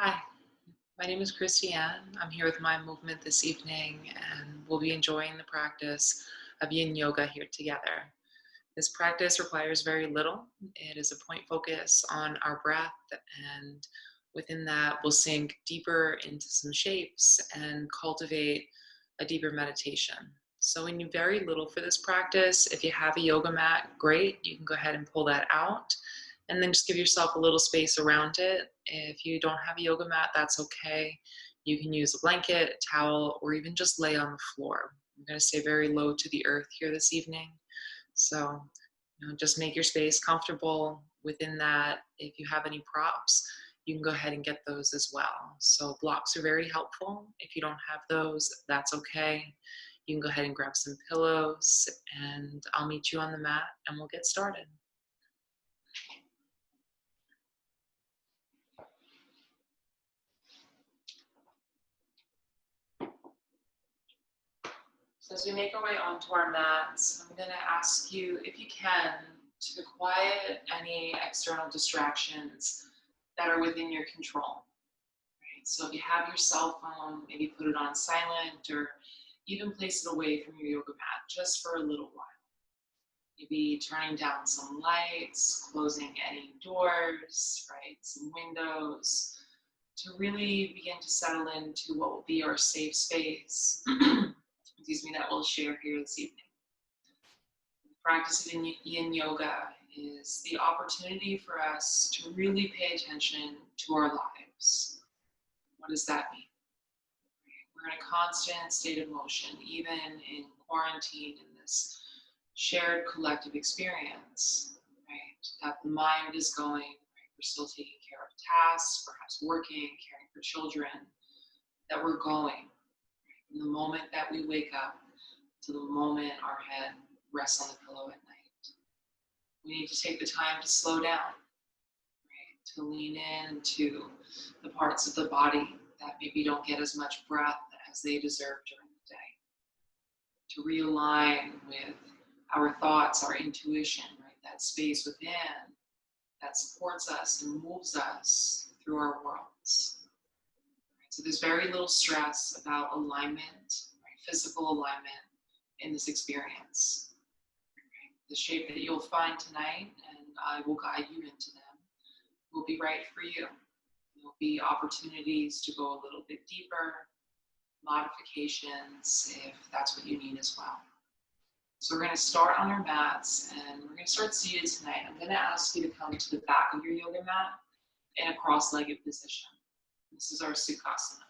Hi, my name is Christianne. I'm here with my movement this evening, and we'll be enjoying the practice of Yin Yoga here together. This practice requires very little. It is a point focus on our breath, and within that, we'll sink deeper into some shapes and cultivate a deeper meditation. So we need very little for this practice. If you have a yoga mat, great. You can go ahead and pull that out and then just give yourself a little space around it. If you don't have a yoga mat, that's okay. You can use a blanket, a towel, or even just lay on the floor. I'm going to stay very low to the earth here this evening. So, just make your space comfortable within that. If you have any props, you can go ahead and get those as well. So blocks are very helpful. If you don't have those, that's okay. You can go ahead and grab some pillows, and I'll meet you on the mat and we'll get started. So as we make our way onto our mats, I'm going to ask you, if you can, to quiet any external distractions that are within your control. Right? So if you have your cell phone, maybe put it on silent or even place it away from your yoga mat just for a little while. Maybe turning down some lights, closing any doors, right? Some windows, to really begin to settle into what will be our safe space, excuse me, that we'll share here this evening. The practice of Yin Yoga is the opportunity for us to really pay attention to our lives. What does that mean? We're in a constant state of motion, even in quarantine, in this shared collective experience, right? That the mind is going, right? We're still taking care of tasks, perhaps working, caring for children, that we're going. From the moment that we wake up to the moment our head rests on the pillow at night. We need to take the time to slow down, right? To lean into the parts of the body that maybe don't get as much breath as they deserve during the day. To realign with our thoughts, our intuition, right? That space within that supports us and moves us through our worlds. Right? So there's very little stress about alignment, right? Physical alignment in this experience. Right? The shape that you'll find tonight, and I will guide you into them, will be right for you. There'll be opportunities to go a little bit deeper, modifications if that's what you need as well. So we're going to start on our mats, and we're going to start seated tonight. I'm going to ask you to come to the back of your yoga mat in a cross-legged position. This is our Sukhasana.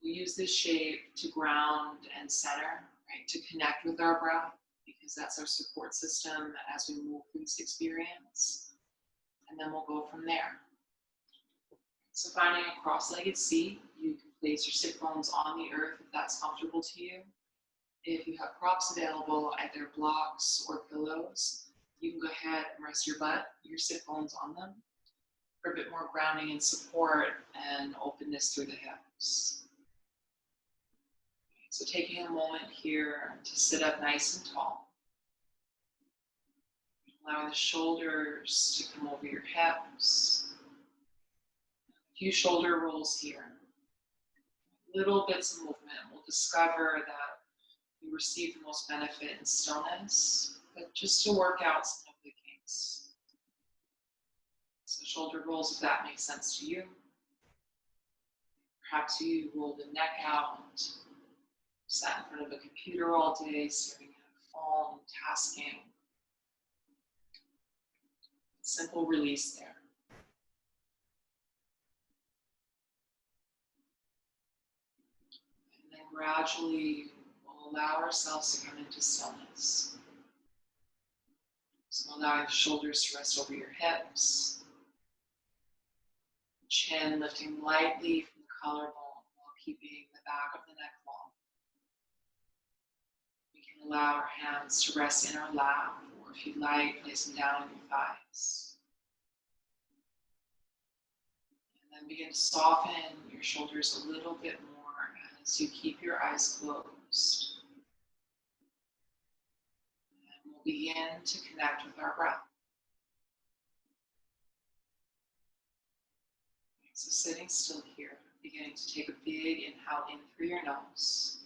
We use this shape to ground and center, right, to connect with our breath, because that's our support system as we move through this experience. And then we'll go from there. So finding a cross-legged seat, you can place your sit bones on the earth if that's comfortable to you. If you have props available, either blocks or pillows, you can go ahead and rest your butt, your sit bones on them for a bit more grounding and support and openness through the hips. So taking a moment here to sit up nice and tall. Allowing the shoulders to come over your hips. A few shoulder rolls here. Little bits of movement. We'll discover that we receive the most benefit in stillness, but just to work out some of the kinks. So shoulder rolls, if that makes sense to you. Perhaps you roll the neck out, sat in front of a computer all day, staring at a phone, tasking. Simple release there. And then gradually we'll allow ourselves to come into stillness. So allowing the shoulders to rest over your hips. Chin lifting lightly from the collarbone while keeping the back of the neck long. We can allow our hands to rest in our lap, or if you'd like, place them down on your thighs. And then begin to soften your shoulders a little bit more as you keep your eyes closed. And we'll begin to connect with our breath. So sitting still here, beginning to take a big inhale in through your nose.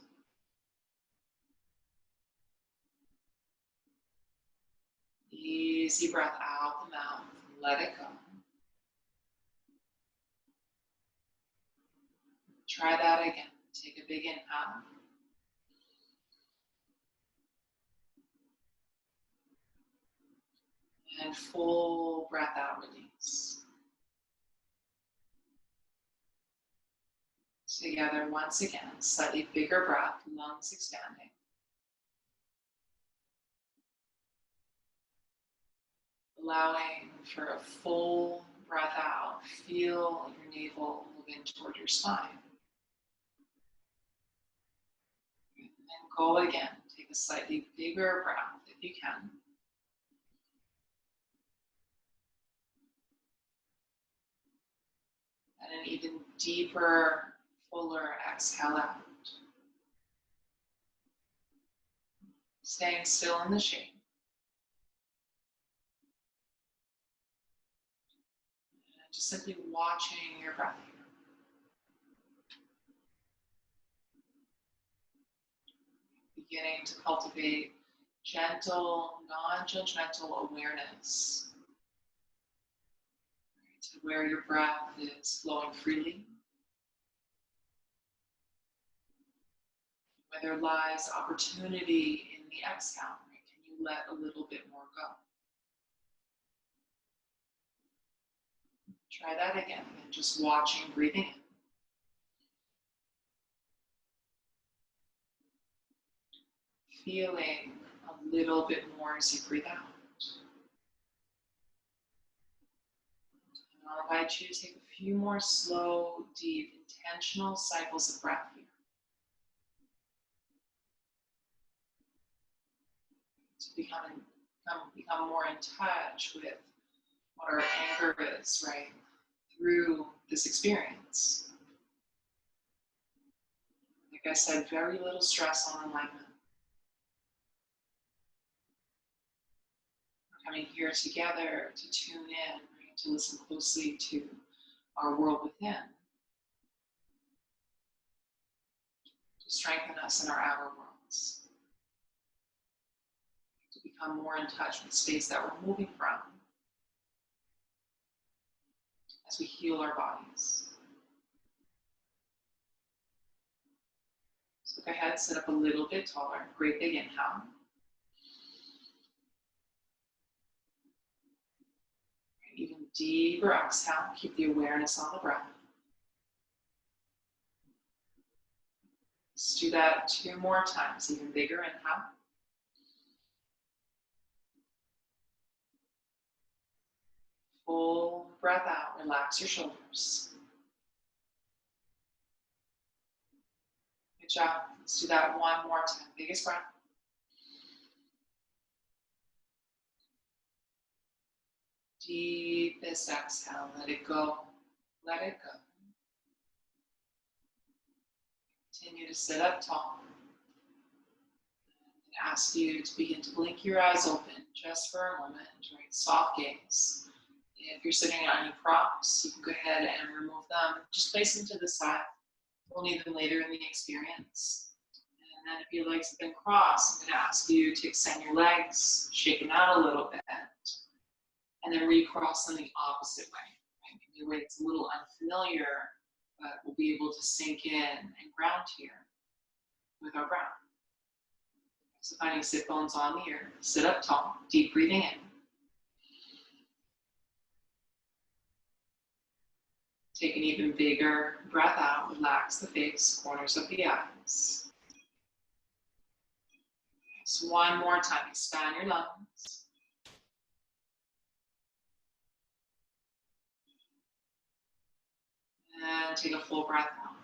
Easy breath out the mouth. Let it go. Try that again. Take a big inhale. And full breath out, release. Together once again, slightly bigger breath, lungs expanding. Allowing for a full breath out. Feel your navel moving toward your spine. And go again. Take a slightly bigger breath if you can. And an even deeper, fuller exhale out. Staying still in the shape. And just simply watching your breath here. Beginning to cultivate gentle, non-judgmental awareness to where your breath is flowing freely, where there lies opportunity in the exhale. Can you let a little bit more go? Try that again, and just watching, breathing in. Feeling a little bit more as you breathe out. And I'll invite you to take a few more slow, deep, intentional cycles of breath here. To become more in touch with what our anchor is, right, through this experience. Like I said, very little stress on alignment. We're coming here together to tune in, right, to listen closely to our world within, to strengthen us in our outer worlds, to become more in touch with the space that we're moving from as we heal our bodies. So go ahead, sit up a little bit taller. Great big inhale. Even deeper exhale. Keep the awareness on the breath. Let's do that 2 more times. Even bigger inhale. Full breath out. Relax your shoulders. Good job. Let's do that 1 more time. Biggest breath. Deepest exhale. Let it go. Let it go. Continue to sit up tall. And ask you to begin to blink your eyes open just for a moment. Right? Soft gaze. If you're sitting on any props, you can go ahead and remove them. Just place them to the side. We'll need them later in the experience. And then if your legs have been crossed, I'm going to ask you to extend your legs, shake them out a little bit, and then recross them the opposite way. Right? Maybe a way that's a little unfamiliar, but we'll be able to sink in and ground here with our breath. So finding sit bones on the earth, sit up tall, deep breathing in. Take an even bigger breath out, relax the face, corners of the eyes. So 1 more time, expand your lungs. And take a full breath out.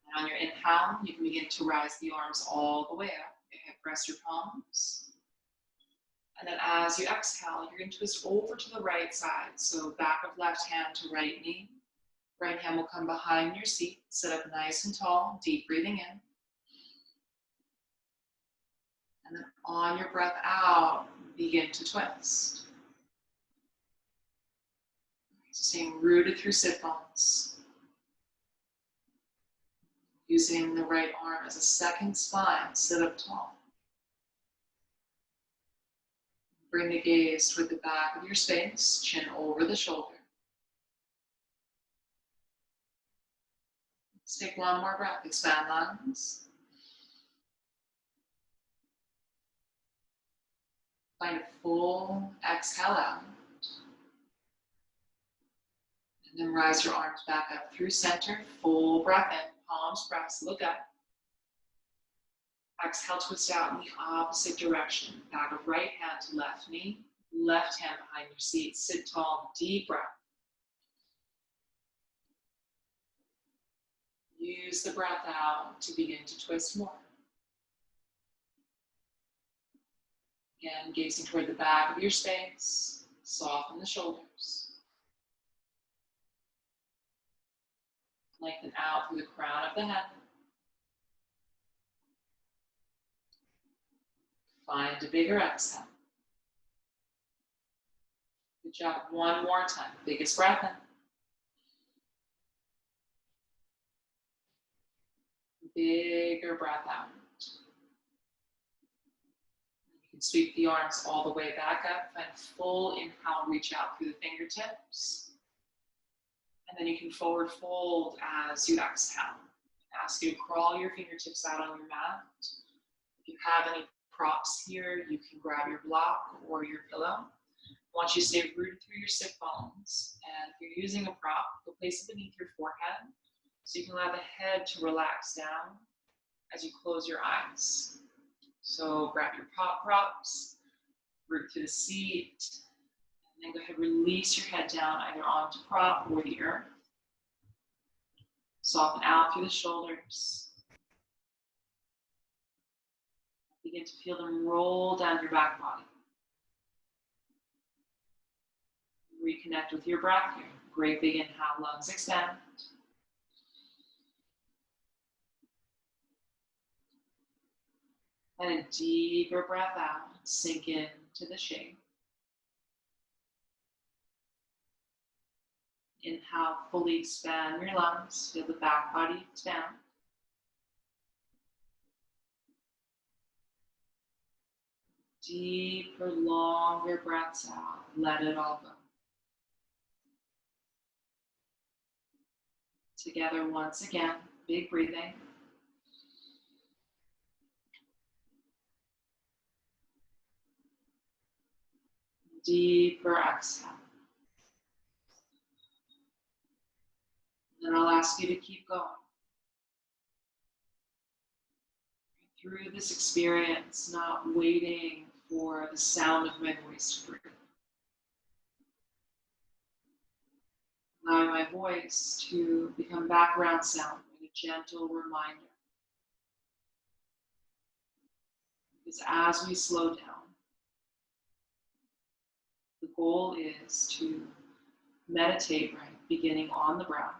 And on your inhale, you can begin to rise the arms all the way up. Press your palms. And then as you exhale, you're going to twist over to the right side. So back of left hand to right knee. Right hand will come behind your seat. Sit up nice and tall, deep breathing in. And then on your breath out, begin to twist. Staying rooted through sit bones. Using the right arm as a second spine, sit up tall. Bring the gaze toward the back of your space, chin over the shoulder. Let's take one more breath, expand lungs. Find a full exhale out. And then rise your arms back up through center, full breath in, palms pressed, look up. Exhale, twist out in the opposite direction. Back of right hand to left knee, left hand behind your seat. Sit tall, deep breath. Use the breath out to begin to twist more. Again, gazing toward the back of your space. Soften the shoulders. Lengthen out through the crown of the head. Find a bigger exhale. Good job. One more time. Biggest breath in. Bigger breath out. You can sweep the arms all the way back up. Find a full inhale, reach out through the fingertips. And then you can forward fold as you exhale. Ask you to crawl your fingertips out on your mat. If you have any props here, you can grab your block or your pillow. I want you to stay rooted through your sit bones. And if you're using a prop, you'll place it beneath your forehead so you can allow the head to relax down as you close your eyes. So grab your props, root through the seat, and then go ahead and release your head down either onto prop or the earth. Soften out through the shoulders. Begin to feel them roll down your back body. Reconnect with your breath here. Great big inhale, lungs expand. And a deeper breath out, sink into the shape. Inhale, fully expand your lungs, feel the back body expand. Deeper, longer breaths out, let it all go. Together once again, big breathing. Deeper exhale. And then I'll ask you to keep going. Through this experience, not waiting for the sound of my voice to breathe. Allowing my voice to become background sound and a gentle reminder. Because as we slow down, the goal is to meditate, right, beginning on the breath.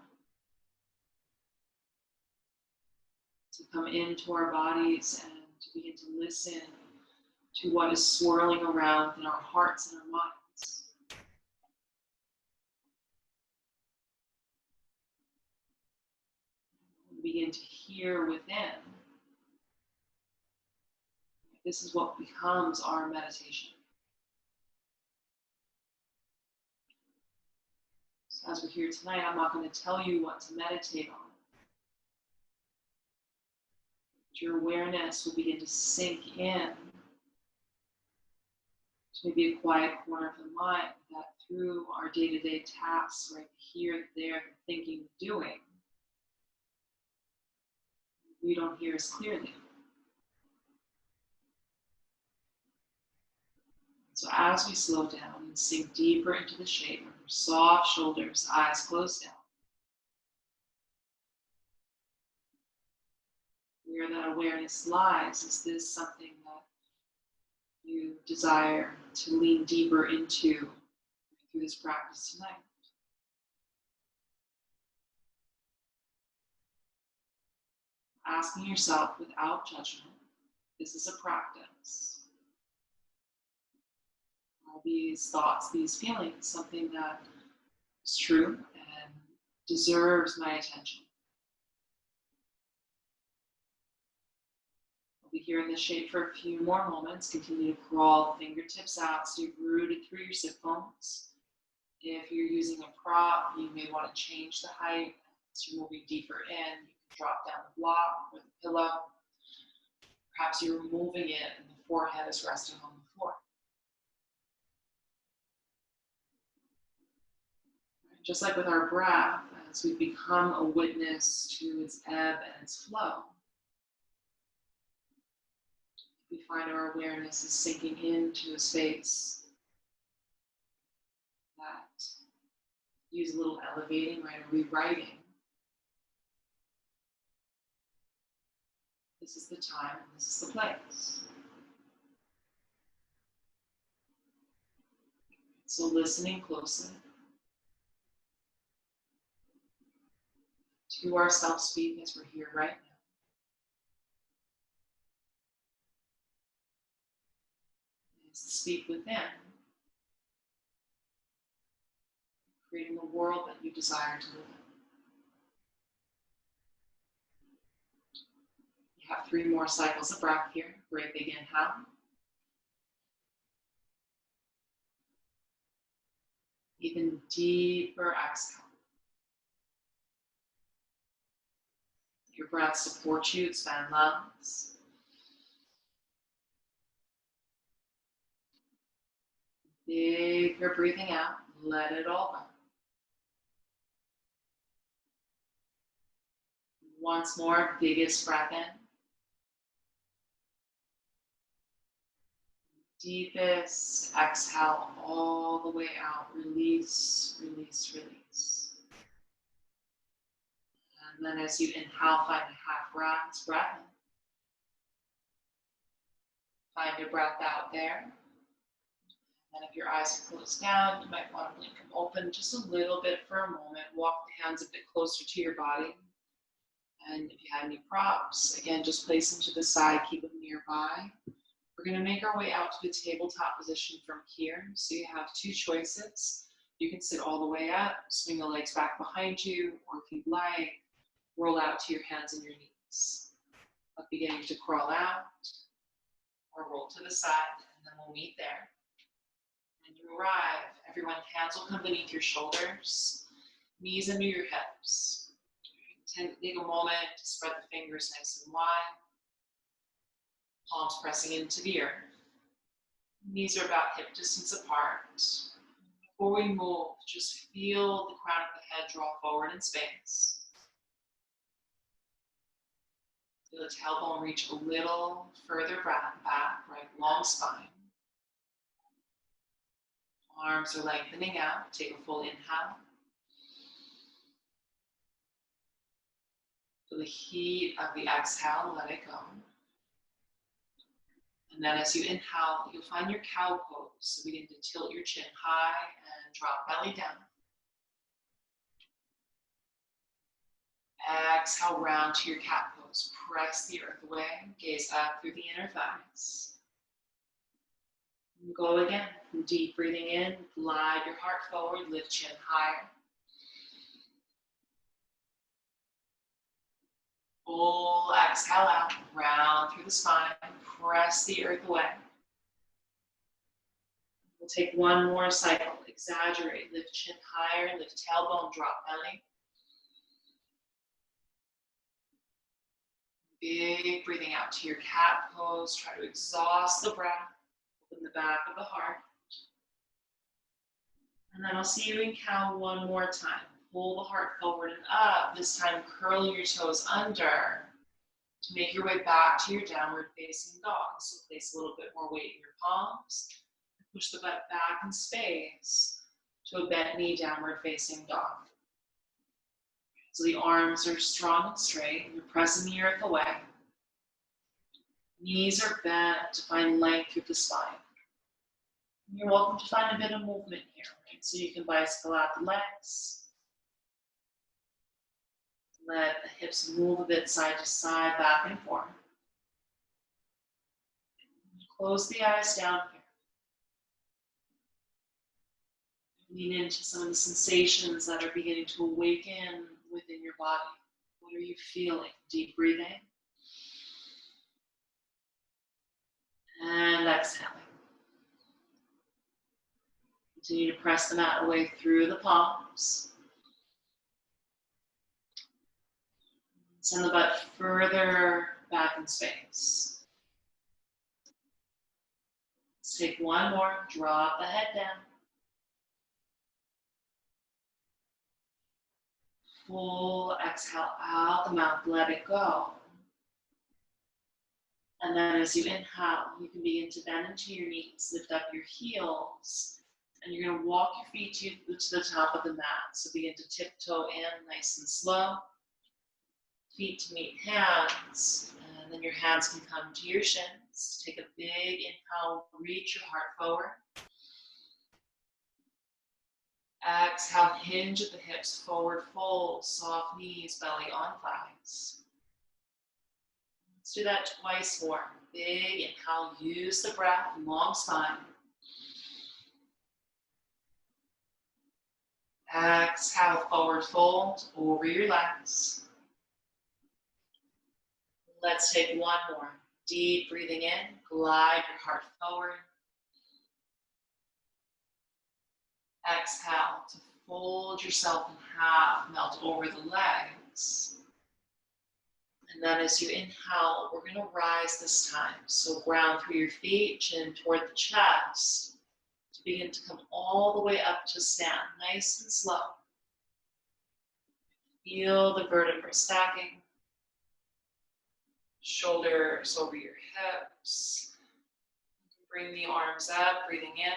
To come into our bodies and to begin to listen to what is swirling around in our hearts and our minds. We begin to hear within. This is what becomes our meditation. So as we're here tonight, I'm not going to tell you what to meditate on. But your awareness will begin to sink in to maybe a quiet corner of the mind that through our day-to-day tasks, right here, there, thinking, doing, we don't hear as clearly. So as we slow down and sink deeper into the shape of our soft shoulders, eyes closed down, where that awareness lies, is this something that you desire to lean deeper into through this practice tonight? Asking yourself without judgment, this is a practice. All these thoughts, these feelings, something that is true and deserves my attention. We'll be here in this shape for a few more moments. Continue to crawl fingertips out so you're rooted through your sit bones. If you're using a prop, you may want to change the height. As you're moving deeper in, you can drop down the block or the pillow. Perhaps you're moving it and the forehead is resting on the floor. Just like with our breath, as we become a witness to its ebb and its flow, we find our awareness is sinking into a space that use a little elevating, right, or rewriting. This is the time, this is the place. So listening closely to ourselves speak as we're here right now. It's to speak within, creating the world that you desire to live in. You have 3 more cycles of breath here. Great big inhale. Even deeper exhale. Your breath supports you, expand lungs. Bigger breathing out, let it all go. Once more, biggest breath in. Deepest exhale all the way out. Release, release, release. And then as you inhale, find a half breath in. Find your breath out there. And if your eyes are closed down, you might want to blink them open just a little bit for a moment. Walk the hands a bit closer to your body. And if you have any props, again, just place them to the side, keep them nearby. We're going to make our way out to the tabletop position from here. So you have 2 choices. You can sit all the way up, swing the legs back behind you, or if you'd like, roll out to your hands and your knees. Beginning to crawl out, or roll to the side, and then we'll meet there. When you arrive, everyone, hands will come beneath your shoulders, knees under your hips. Take a moment to spread the fingers nice and wide, palms pressing into the earth. Knees are about hip distance apart. Before we move, just feel the crown of the head draw forward in space. Feel the tailbone reach a little further back, right, long spine. Arms are lengthening out. Take a full inhale. Feel the heat of the exhale, let it go. And then as you inhale, you'll find your cow pose. So begin to tilt your chin high and drop belly down. Exhale, round to your cat pose. Press the earth away. Gaze up through the inner thighs. And go again. Deep breathing in. Glide your heart forward. Lift chin higher. Full exhale out. Round through the spine. Press the earth away. We'll take 1 more cycle. Exaggerate. Lift chin higher. Lift tailbone. Drop belly. Big breathing out to your cat pose. Try to exhaust the breath. Open the back of the heart. And then I'll see you in cow 1 more time. Pull the heart forward and up. This time curling your toes under to make your way back to your downward facing dog. So place a little bit more weight in your palms. Push the butt back in space to a bent knee downward facing dog. So the arms are strong and straight. You're pressing the earth away. Knees are bent to find length through the spine. You're welcome to find a bit of movement here, right? So you can bicycle out the legs. Let the hips move a bit side to side, back and forth. Close the eyes down here. Lean into some of the sensations that are beginning to awaken within your body. What are you feeling? Deep breathing. And exhaling. Continue to press the mat away through the palms. Send the butt further back in space. Let's take one more. Drop the head down. Full exhale out the mouth. Let it go. And then as you inhale, you can begin to bend into your knees, lift up your heels, and you're going to walk your feet to the top of the mat. So begin to tiptoe in nice and slow. Feet to meet hands, and then your hands can come to your shins. Take a big inhale, reach your heart forward. Exhale, hinge at the hips, forward fold, soft knees, belly on thighs. Let's do that twice more. Big inhale, use the breath, long spine. Exhale, forward fold over your legs. Let's take one more. Deep breathing in, glide your heart forward. Exhale to fold yourself in half, melt over the legs. And then as you inhale, we're going to rise this time. So ground through your feet, chin toward the chest. To begin to come all the way up to stand, nice and slow. Feel the vertebrae stacking. Shoulders over your hips. Bring the arms up, breathing in.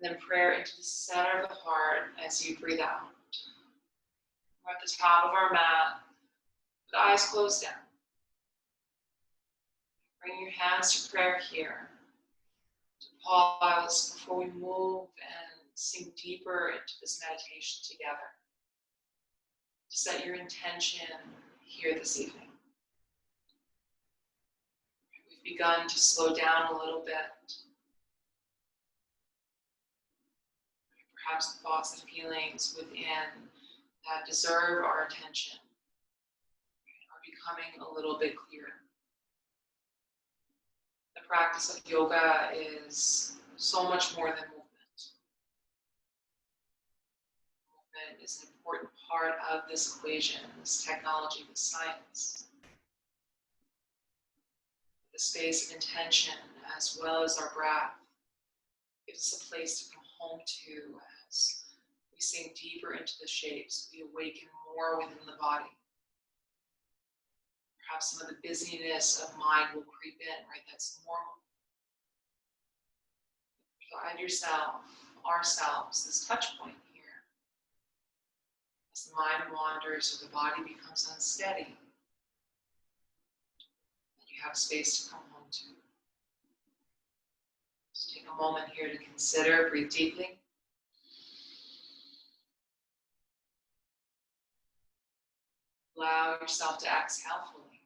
And then prayer into the center of the heart as you breathe out. We're at the top of our mat, with eyes closed down. Bring your hands to prayer here. To pause before we move and sink deeper into this meditation together. To set your intention here this evening. We've begun to slow down a little bit. Perhaps the thoughts and feelings within that deserve our attention are becoming a little bit clearer. The practice of yoga is so much more than movement. Movement is an important part of this equation, this technology, this science. The space of intention, as well as our breath, gives us a place to come home to as we sink deeper into the shapes, we awaken more within the body. Perhaps some of the busyness of mind will creep in, right? That's normal. Provide yourself, ourselves, this touch point here. As the mind wanders or the body becomes unsteady, and you have space to come home to. So take a moment here to consider, breathe deeply. Allow yourself to exhale fully.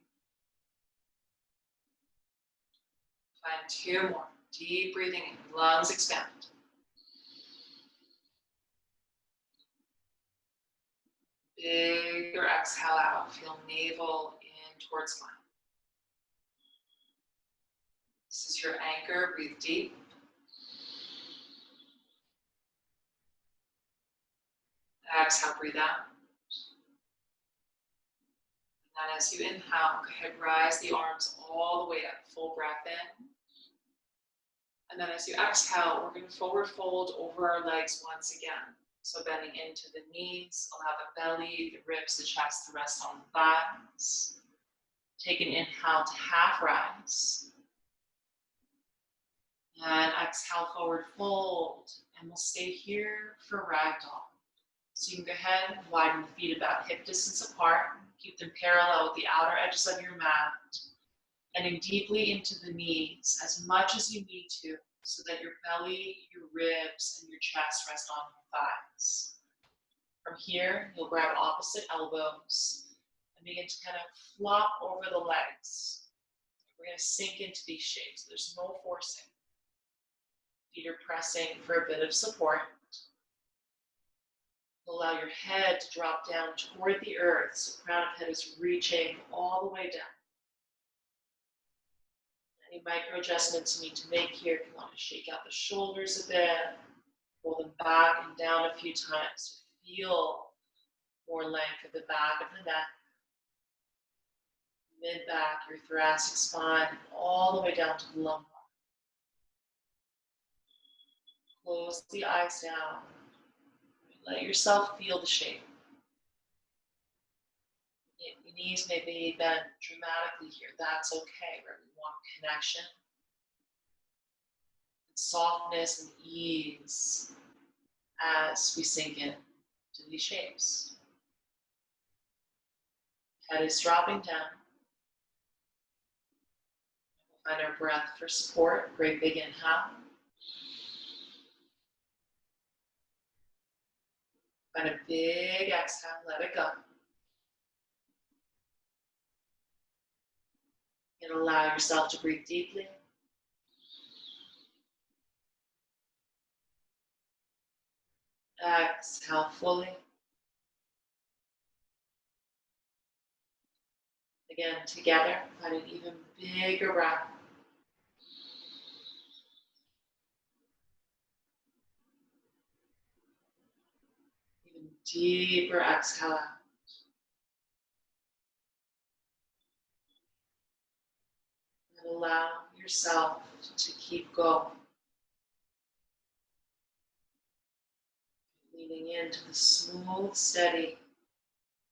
Find two more. Deep breathing in, lungs expand. Bigger exhale out. Feel navel in towards spine. This is your anchor. Breathe deep. Exhale, breathe out. And then as you inhale, go ahead, rise the arms all the way up. Full breath in. And then as you exhale, we're going to forward fold over our legs once again. So bending into the knees, allow the belly, the ribs, the chest to rest on the thighs. Take an inhale to half rise. And exhale, forward fold. And we'll stay here for Ragdoll. So you can go ahead and widen the feet about hip distance apart. Keep them parallel with the outer edges of your mat. Bending deeply into the knees as much as you need to so that your belly, your ribs, and your chest rest on your thighs. From here, you'll grab opposite elbows and begin to kind of flop over the legs. We're going to sink into these shapes. There's no forcing. Feet are pressing for a bit of support. Allow your head to drop down toward the earth, so crown of head is reaching all the way down. Any micro adjustments you need to make here, if you want to shake out the shoulders a bit, pull them back and down a few times. Feel more length at the back of the neck, mid-back, your thoracic spine, all the way down to the lumbar. Close the eyes down. Let yourself feel the shape. Your knees may be bent dramatically here. That's okay, right? We want connection, and softness, and ease as we sink in to these shapes. Head is dropping down. We'll find our breath for support. Great big inhale. Find a big exhale. Let it go. And allow yourself to breathe deeply. Exhale fully. Again, together, find an even bigger breath. Even deeper exhale out. And allow yourself to keep going. Leaning into the smooth, steady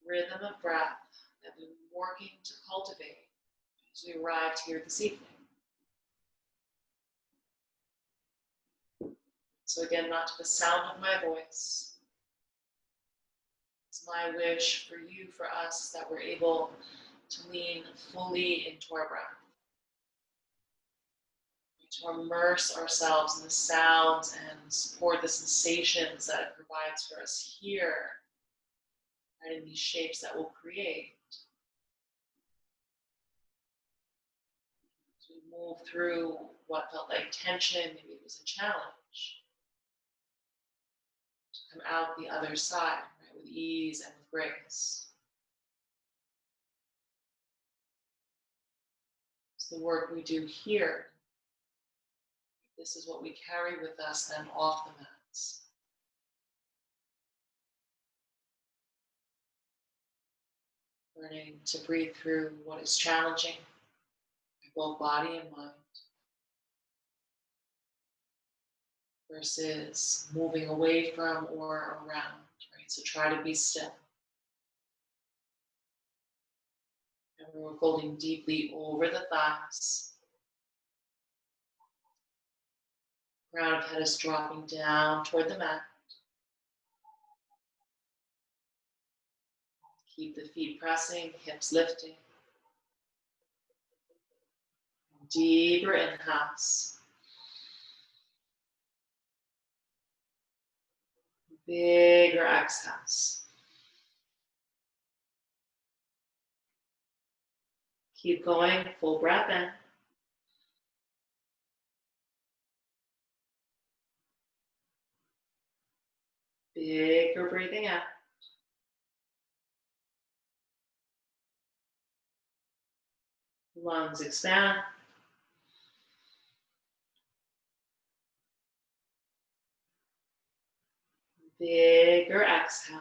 rhythm of breath that we've been working to cultivate as we arrived here this evening. So again, not to the sound of my voice. It's my wish for you, for us, that we're able to lean fully into our breath. To immerse ourselves in the sounds and support the sensations that it provides for us here, right, in these shapes that we'll create. As we move through what felt like tension, maybe it was a challenge, to come out the other side, right, with ease and with grace. It's the work we do here. This is what we carry with us then off the mats. Learning to breathe through what is challenging, both body and mind, versus moving away from or around, right? So try to be still. And we're folding deeply over the thighs. Crown of head is dropping down toward the mat. Keep the feet pressing, hips lifting. Deeper inhales. Bigger exhales. Keep going, full breath in. Bigger breathing out. Lungs expand. Bigger exhale.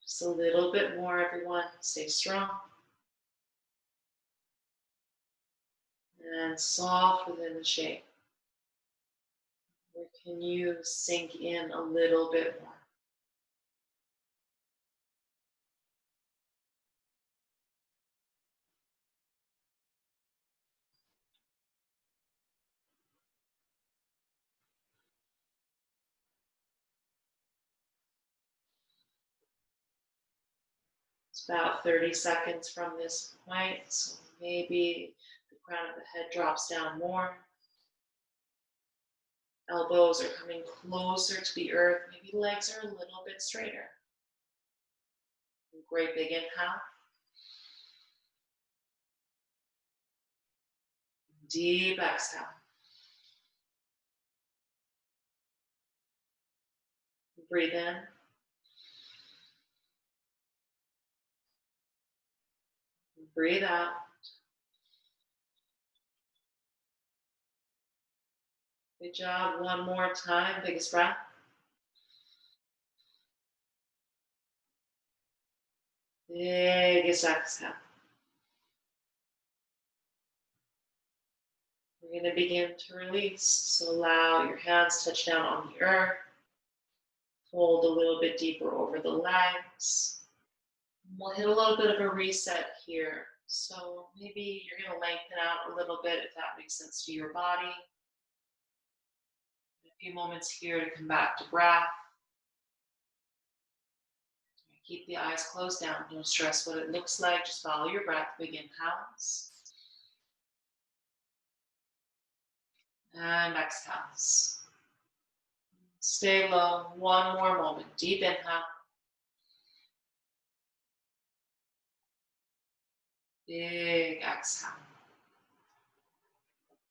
Just a little bit more, everyone. Stay strong. And soft within the shape. Where can you sink in a little bit more? It's about 30 seconds from this point, so maybe the crown of the head drops down more. Elbows are coming closer to the earth. Maybe legs are a little bit straighter. Great big inhale. Deep exhale. Breathe in. Breathe out. Good job. One more time. Biggest breath. Biggest exhale. We're going to begin to release. So allow your hands to touch down on the earth. Fold a little bit deeper over the legs. We'll hit a little bit of a reset here. So maybe you're going to lengthen out a little bit if that makes sense to your body. A few moments here to come back to breath. Keep the eyes closed down. Don't stress what it looks like. Just follow your breath. Big inhales. And exhales. Stay low. One more moment. Deep inhale. Big exhale.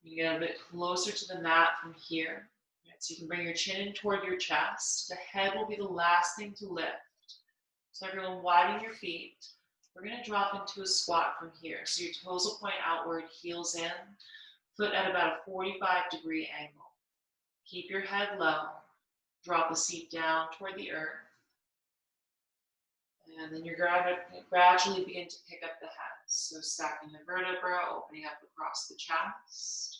You get a bit closer to the mat from here. Right, so you can bring your chin in toward your chest. The head will be the last thing to lift. So everyone widen your feet. We're going to drop into a squat from here. So your toes will point outward, heels in, foot at about a 45-degree angle. Keep your head low. Drop the seat down toward the earth. And then you're going to gradually begin to pick up the head. So stacking the vertebra, opening up across the chest.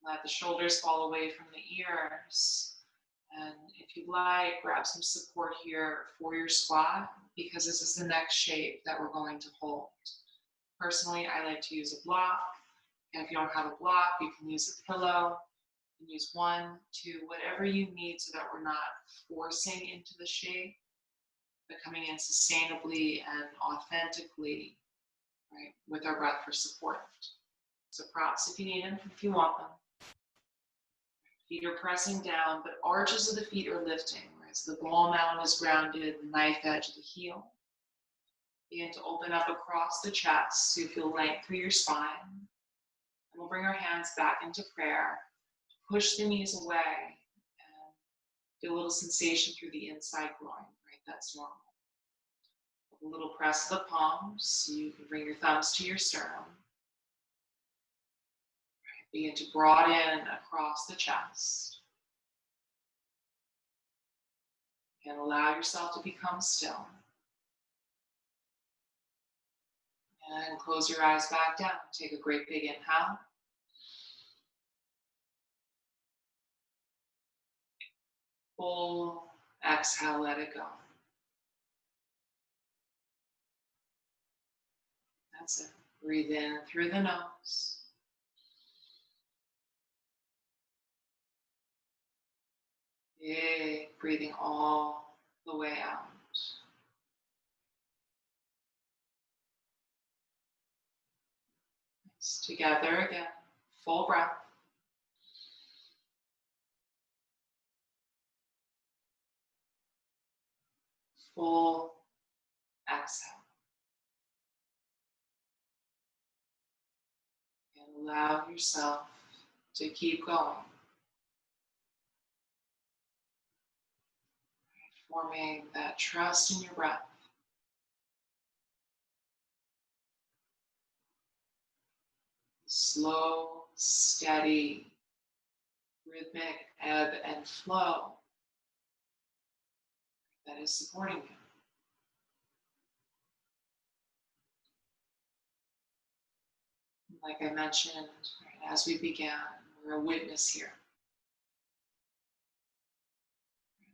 Let the shoulders fall away from the ears. And if you'd like, grab some support here for your squat, because this is the next shape that we're going to hold. Personally, I like to use a block. And if you don't have a block, you can use a pillow. You can use 1, 2, whatever you need so that we're not forcing into the shape, but coming in sustainably and authentically, right, with our breath for support. So props if you need them, if you want them. Feet are pressing down, but arches of the feet are lifting, right? So the ball mound is grounded, the knife edge of the heel. Begin to open up across the chest so you feel length through your spine. And we'll bring our hands back into prayer. Push the knees away and feel a little sensation through the inside groin, right? That's normal. A little press of the palms, so you can bring your thumbs to your sternum. Begin to broaden across the chest. And allow yourself to become still. And close your eyes back down. Take a great big inhale. Full exhale, let it go. That's it. Breathe in through the nose. Big, breathing all the way out. Nice. Together again, full breath. Full exhale. And allow yourself to keep going. Forming that trust in your breath. Slow, steady, rhythmic ebb and flow that is supporting you. Like I mentioned, right, as we began, we're a witness here.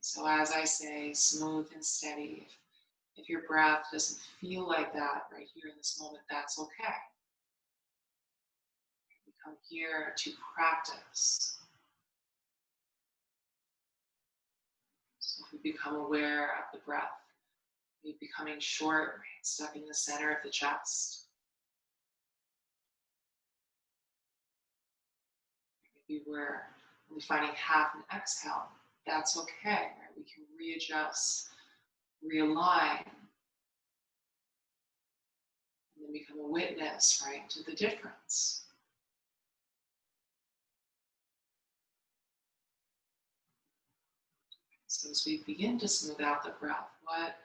So as I say, smooth and steady. If your breath doesn't feel like that right here in this moment, that's okay. We come here to practice. So if we become aware of the breath, maybe becoming short, right, stuck in the center of the chest. Maybe we're only finding half an exhale. That's okay, right? We can readjust, realign, and then become a witness, right, to the difference. So as we begin to smooth out the breath, what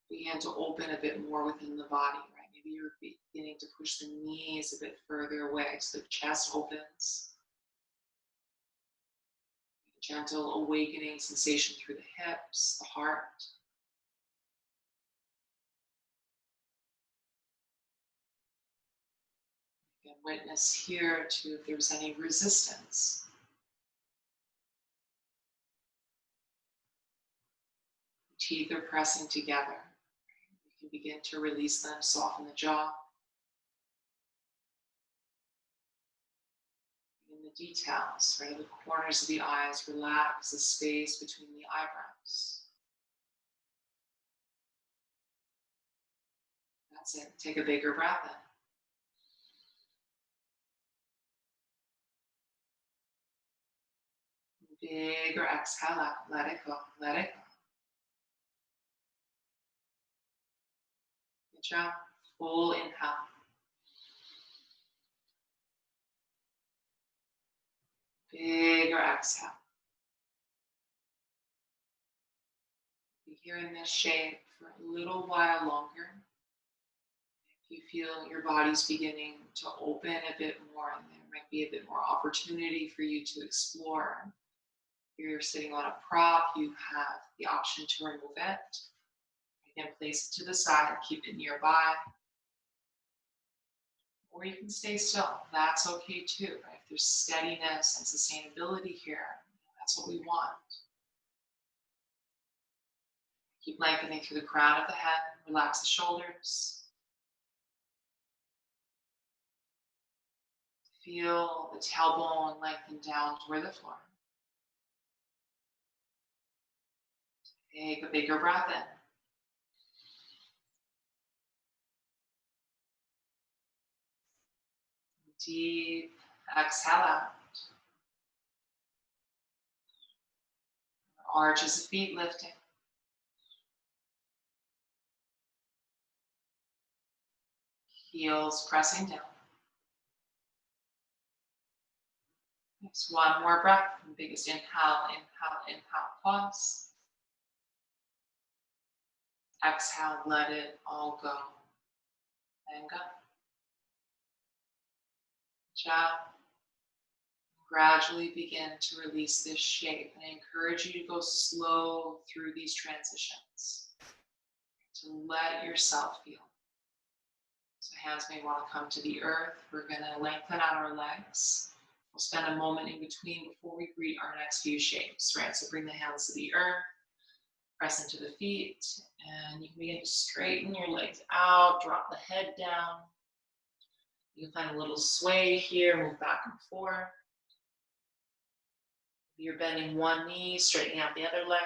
began to open a bit more within the body, right? Maybe you're beginning to push the knees a bit further away so the chest opens. A gentle awakening sensation through the hips, the heart. You can witness here too if there's any resistance. Teeth are pressing together. You can begin to release them, soften the jaw. In the details, right at the corners of the eyes, relax the space between the eyebrows. That's it. Take a bigger breath in. Bigger exhale out. Let it go. Let it go. Good job. Full inhale. Bigger exhale. Be here in this shape for a little while longer. If you feel your body's beginning to open a bit more, and there might be a bit more opportunity for you to explore. If you're sitting on a prop, you have the option to remove it. You can place it to the side, keep it nearby. Or you can stay still. That's okay too, right? If there's steadiness and sustainability here, that's what we want. Keep lengthening through the crown of the head. Relax the shoulders. Feel the tailbone lengthen down toward the floor. Take a bigger breath in. Deep exhale out. Arches of feet lifting. Heels pressing down. Just one more breath. Biggest inhale, inhale, inhale, pause. Exhale, let it all go. And go. Job. Gradually begin to release this shape. And I encourage you to go slow through these transitions. To let yourself feel. So hands may want to come to the earth. We're going to lengthen out our legs. We'll spend a moment in between before we greet our next few shapes, right? So bring the hands to the earth, press into the feet, and you can begin to straighten your legs out, drop the head down. You can find a little sway here, move back and forth. You're bending one knee, straightening out the other leg.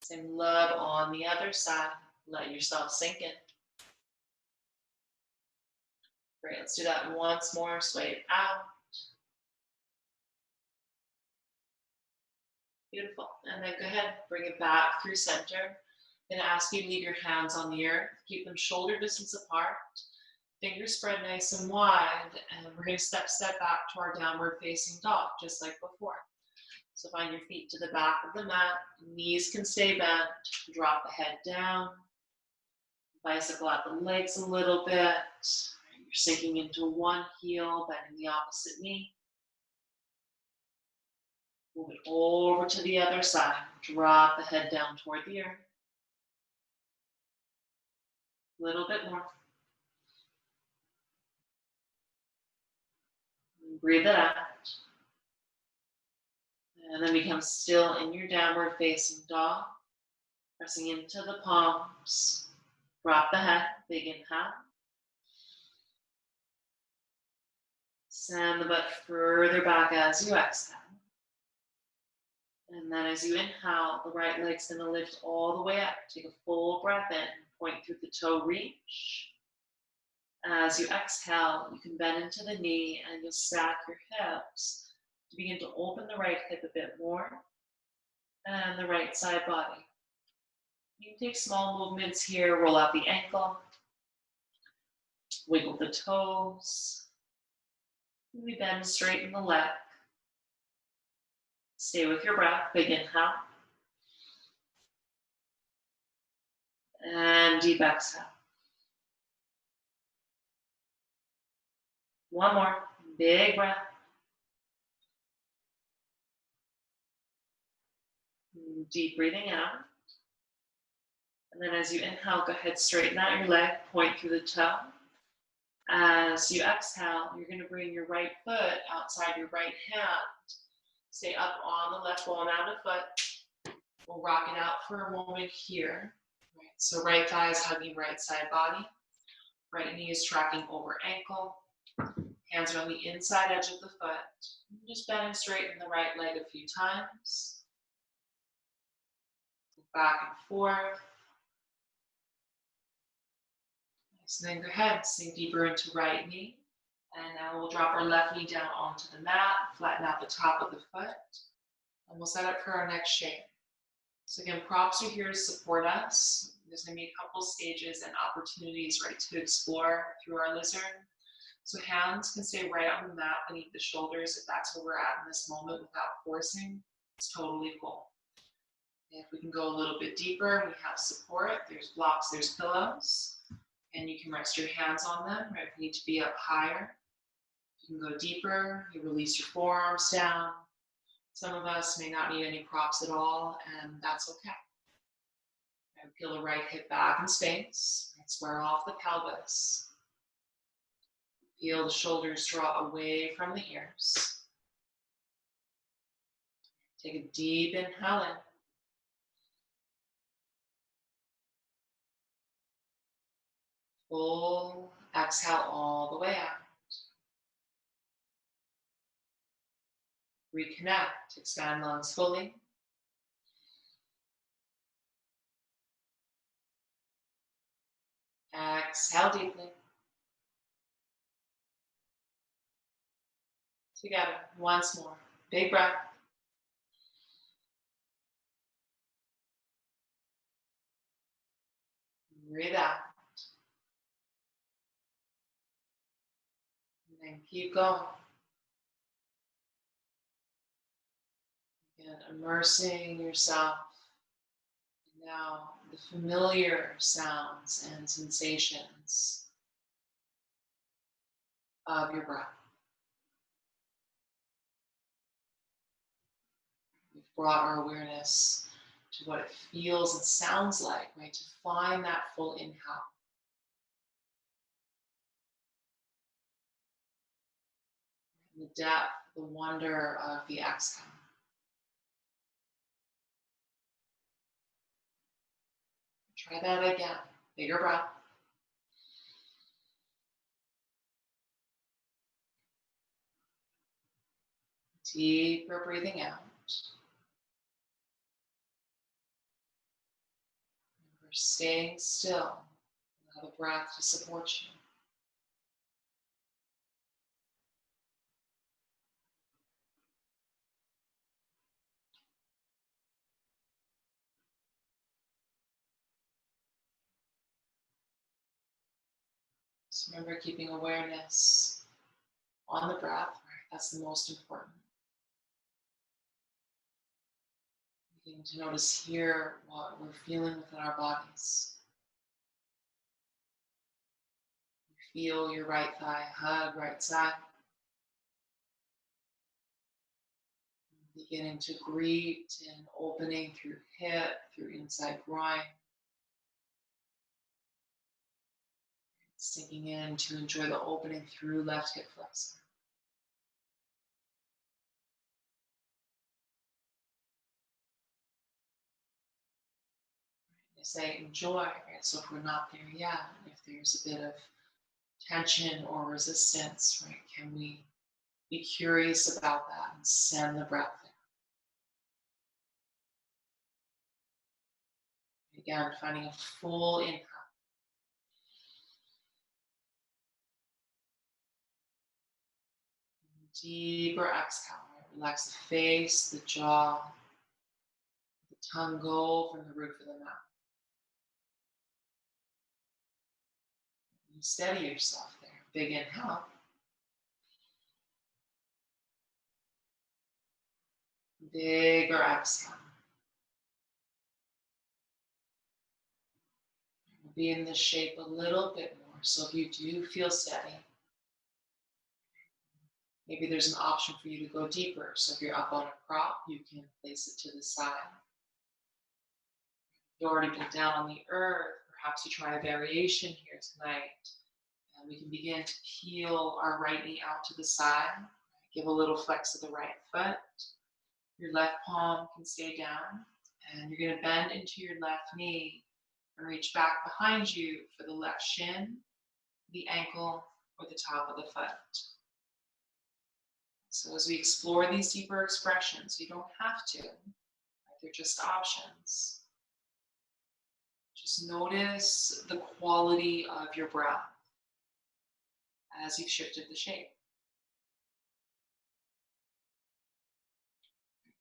Same love on the other side. Let yourself sink in. Great, let's do that once more. Sway it out. Beautiful. And then go ahead, bring it back through center. I'm gonna ask you to leave your hands on the earth. Keep them shoulder distance apart. Fingers spread nice and wide. And we're gonna step back to our downward facing dog, just like before. So find your feet to the back of the mat. Knees can stay bent. Drop the head down. Bicycle out the legs a little bit. You're sinking into one heel, bending the opposite knee. Move it over to the other side. Drop the head down toward the earth. A little bit more. Breathe it out. And then become still in your downward facing dog. Pressing into the palms. Drop the head. Big inhale. Send the butt further back as you exhale. And then as you inhale, the right leg's going to lift all the way up. Take a full breath in. Point through the toe reach. As you exhale, you can bend into the knee and you'll stack your hips to begin to open the right hip a bit more and the right side body. You can take small movements here. Roll out the ankle. Wiggle the toes. We bend, straighten the leg. Stay with your breath. Big inhale. And deep exhale. One more. Big breath. Deep breathing out. And then as you inhale, go ahead, straighten out your leg, point through the toe. As you exhale, you're going to bring your right foot outside your right hand. Stay up on the left ball, now the foot. We'll rock it out for a moment here. Right. So right thigh is hugging right side body. Right knee is tracking over ankle. Hands are on the inside edge of the foot. Just bend and straighten the right leg a few times. Back and forth. So then go ahead, sink deeper into right knee. And now we'll drop our left knee down onto the mat, flatten out the top of the foot. And we'll set up for our next shape. So again, props are here to support us. There's going to be a couple stages and opportunities, right, to explore through our lizard. So hands can stay right on the mat beneath the shoulders if that's where we're at in this moment without forcing. It's totally cool. And if we can go a little bit deeper, we have support. There's blocks, there's pillows. And you can rest your hands on them, right? If you need to be up higher. You can go deeper, you release your forearms down. Some of us may not need any props at all, and that's okay. Right, peel the right hip back in space. Right, square off the pelvis. Feel the shoulders draw away from the ears. Take a deep inhale in. Full exhale all the way out. Reconnect, expand lungs fully. Exhale deeply. Together, once more. Big breath. Breathe out. And then keep going. Again, immersing yourself in now the familiar sounds and sensations of your breath. We've brought our awareness to what it feels and sounds like, right? To find that full inhale. And the depth, the wonder of the exhale. Try that again. Bigger breath. Deeper breathing out. Remember, staying still. Allow the breath to support you. So remember, keeping awareness on the breath, right? That's the most important. Beginning to notice here what we're feeling within our bodies. You feel your right thigh hug right side. Beginning to greet and opening through hip, through inside groin. Sinking in to enjoy the opening through left hip flexor. They say enjoy, right? So if we're not there yet, if there's a bit of tension or resistance, right, can we be curious about that and send the breath there? Again, finding a full inhale. Deeper exhale. Right? Relax the face, the jaw, the tongue go from the roof of the mouth. And steady yourself there. Big inhale. Bigger exhale. We'll be in this shape a little bit more. So if you do feel steady, maybe there's an option for you to go deeper. So if you're up on a prop, you can place it to the side. If you've already been down on the earth, perhaps you try a variation here tonight. And we can begin to peel our right knee out to the side. Give a little flex of the right foot. Your left palm can stay down. And you're going to bend into your left knee and reach back behind you for the left shin, the ankle, or the top of the foot. So as we explore these deeper expressions, you don't have to. They're just options. Just notice the quality of your breath as you've shifted the shape.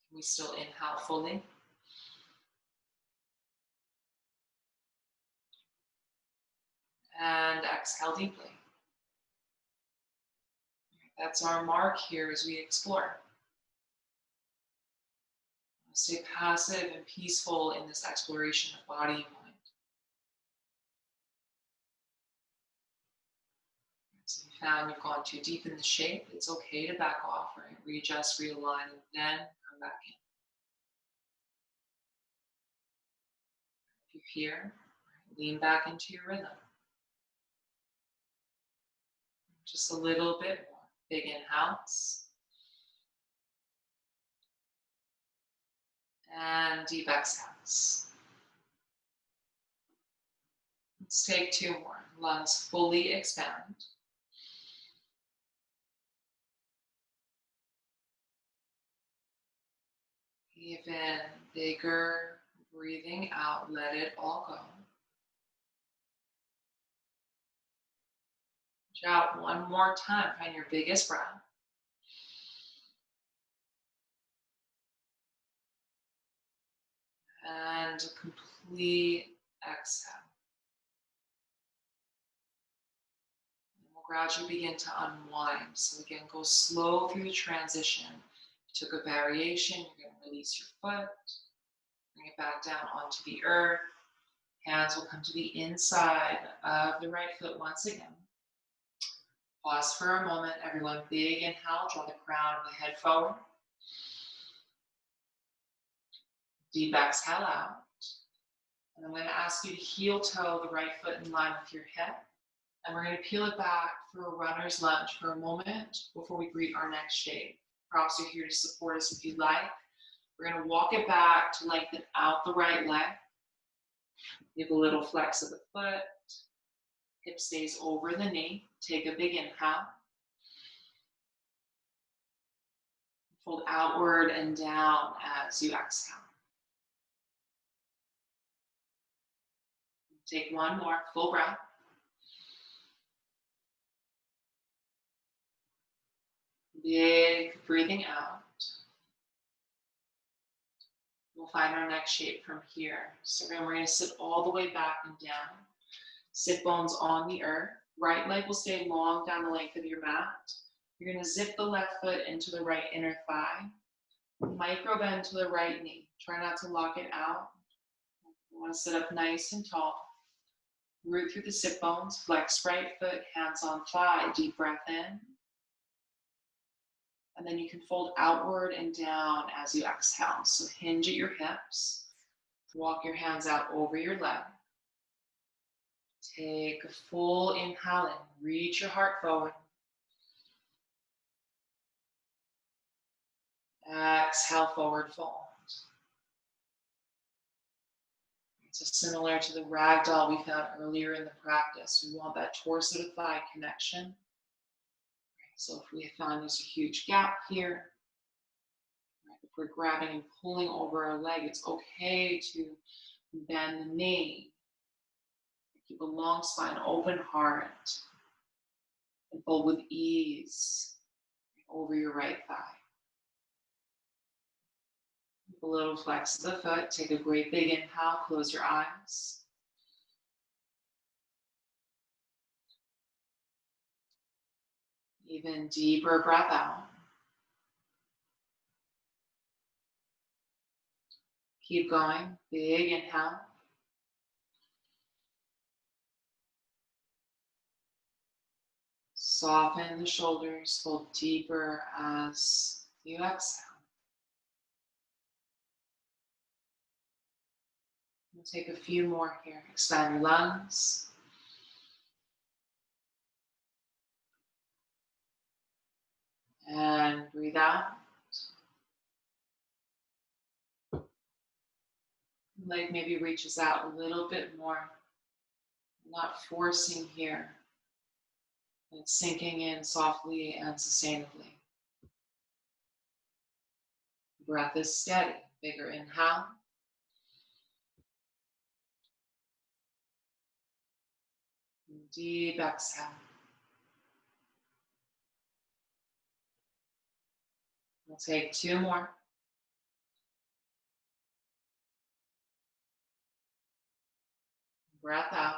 Can we still inhale fully? And exhale deeply. That's our mark here as we explore. Stay passive and peaceful in this exploration of body and mind. So you found you've gone too deep in the shape, it's okay to back off, right? Readjust, realign, and then come back in. If you're here, lean back into your rhythm. Just a little bit more. Big inhales. And deep exhales. Let's take two more. Lungs fully expand. Even bigger, breathing out, let it all go. Reach out one more time, find your biggest breath. And complete exhale. And we'll gradually begin to unwind. So again, go slow through the transition. If you took a variation, you're going to release your foot. Bring it back down onto the earth. Hands will come to the inside of the right foot once again. Pause for a moment. Everyone, big inhale. Draw the crown of the head forward. Deep exhale out. And I'm going to ask you to heel toe the right foot in line with your hip. And we're going to peel it back for a runner's lunge for a moment before we greet our next shape. Props are here to support us if you'd like. We're going to walk it back to lengthen out the right leg. Give a little flex of the foot. Hip stays over the knee. Take a big inhale. Fold outward and down as you exhale. Take one more full breath. Big breathing out. We'll find our next shape from here. So again, we're going to sit all the way back and down. Sit bones on the earth. Right leg will stay long down the length of your mat. You're going to zip the left foot into the right inner thigh. Micro bend to the right knee. Try not to lock it out. You want to sit up nice and tall. Root through the sit bones. Flex right foot, hands on thigh. Deep breath in. And then you can fold outward and down as you exhale. So hinge at your hips. Walk your hands out over your leg. Take a full inhale in. Reach your heart forward. Exhale, forward fold. So similar to the Ragdoll we found earlier in the practice. We want that torso to thigh connection. So if we find there's a huge gap here, if we're grabbing and pulling over our leg, it's okay to bend the knee. Keep a long spine, open heart, and fold with ease over your right thigh. Keep a little flex of the foot. Take a great big inhale. Close your eyes. Even deeper breath out. Keep going. Big inhale. Soften the shoulders, fold deeper as you exhale. We'll take a few more here. Expand your lungs. And breathe out. Leg maybe reaches out a little bit more. Not forcing here. It's sinking in softly and sustainably. Breath is steady. Bigger inhale. Deep exhale. We'll take two more. Breath out.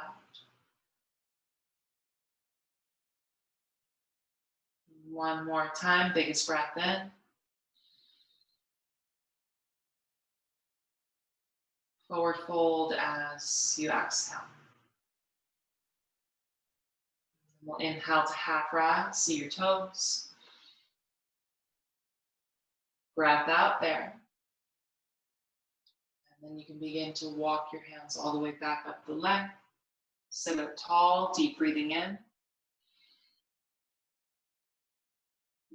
One more time, biggest breath in. Forward fold as you exhale. We'll inhale to half rise, see your toes. Breath out there. And then you can begin to walk your hands all the way back up the leg. Sit up tall, deep breathing in.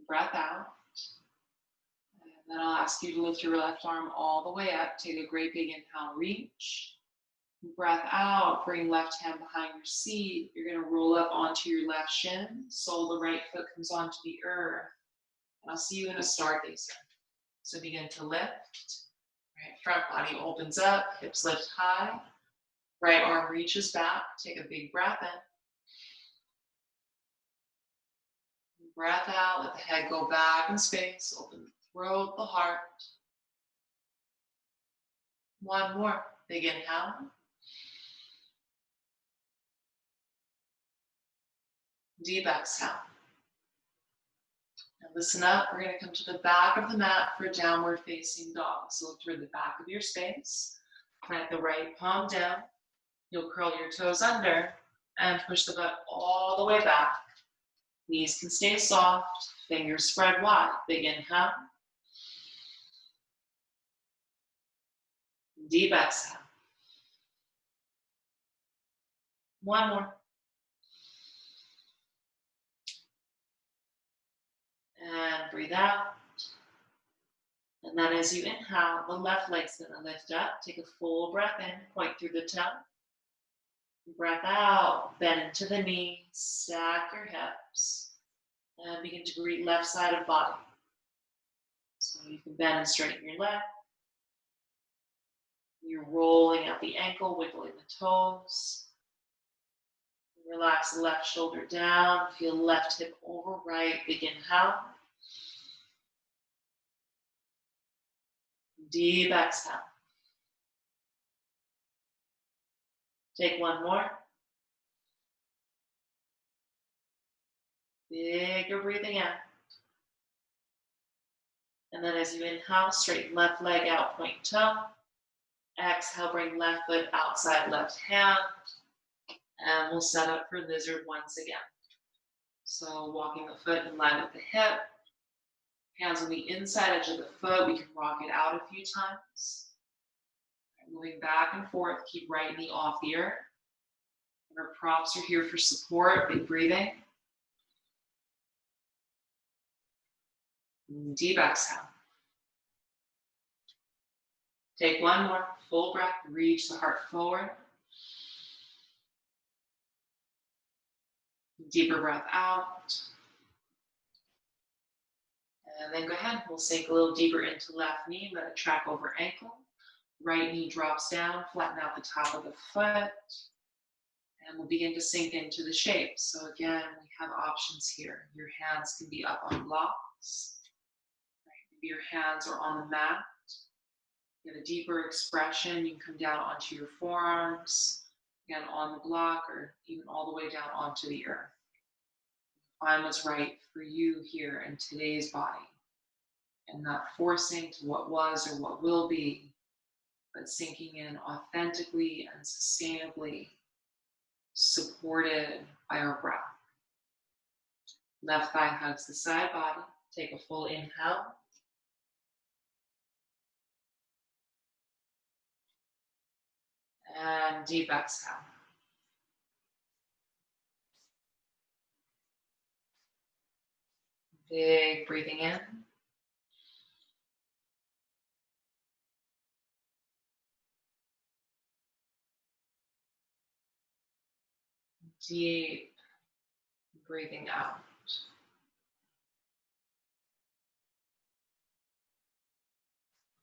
Breath out. And then I'll ask you to lift your left arm all the way up. Take a great big inhale, reach. Breath out, bring left hand behind your seat. You're going to roll up onto your left shin. Sole of the right foot comes onto the earth. And I'll see you in a stargazer. So begin to lift. Right front body opens up, hips lift high. Right arm reaches back. Take a big breath in. Breath out, let the head go back in space. Open the throat, the heart. One more. Big inhale. Deep exhale. Now listen up. We're going to come to the back of the mat for downward facing dog. So look toward the back of your space. Plant the right palm down. You'll curl your toes under and push the butt all the way back. Knees can stay soft. Fingers spread wide. Big inhale. Deep exhale. One more. And breathe out. And then as you inhale, the left leg's going to lift up. Take a full breath in, point through the toe. Breath out, bend into the knees, stack your hips, and begin to greet left side of body. So you can bend and straighten your leg. You're rolling out the ankle, wiggling the toes. Relax the left shoulder down, feel left hip over right. Big inhale. Deep exhale. Take one more. Bigger breathing in. And then as you inhale, straighten left leg out, point toe. Exhale, bring left foot outside left hand. And we'll set up for lizard once again. So walking the foot in line with the hip. Hands on the inside edge of the foot. We can rock it out a few times. Moving back and forth, keep right knee off the earth. And our props are here for support, big breathing. Deep exhale. Take one more, full breath, reach the heart forward. Deeper breath out. And then go ahead, we'll sink a little deeper into left knee, let it track over ankle. Right knee drops down, flatten out the top of the foot. And we'll begin to sink into the shape. So again, we have options here. Your hands can be up on blocks. Right? Maybe your hands are on the mat. You have a deeper expression. You can come down onto your forearms, again on the block, or even all the way down onto the earth. Find what's right for you here in today's body, and not forcing to what was or what will be, but sinking in authentically and sustainably, supported by our breath. Left thigh hugs the side body. Take a full inhale. And deep exhale. Big breathing in. Deep breathing out.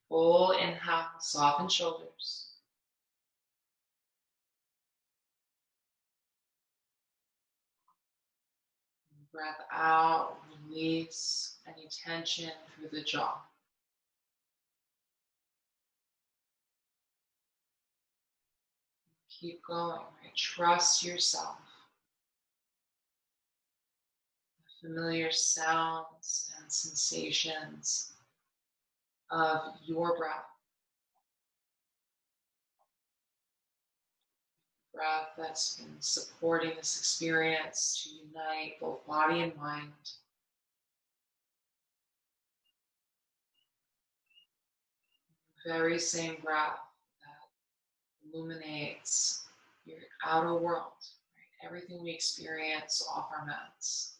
Full inhale, soften shoulders. Breath out, release any tension through the jaw. Keep going, right? Trust yourself. The familiar sounds and sensations of your breath. Breath that's been supporting this experience to unite both body and mind. Very same breath that illuminates your outer world, right? Everything we experience off our mats.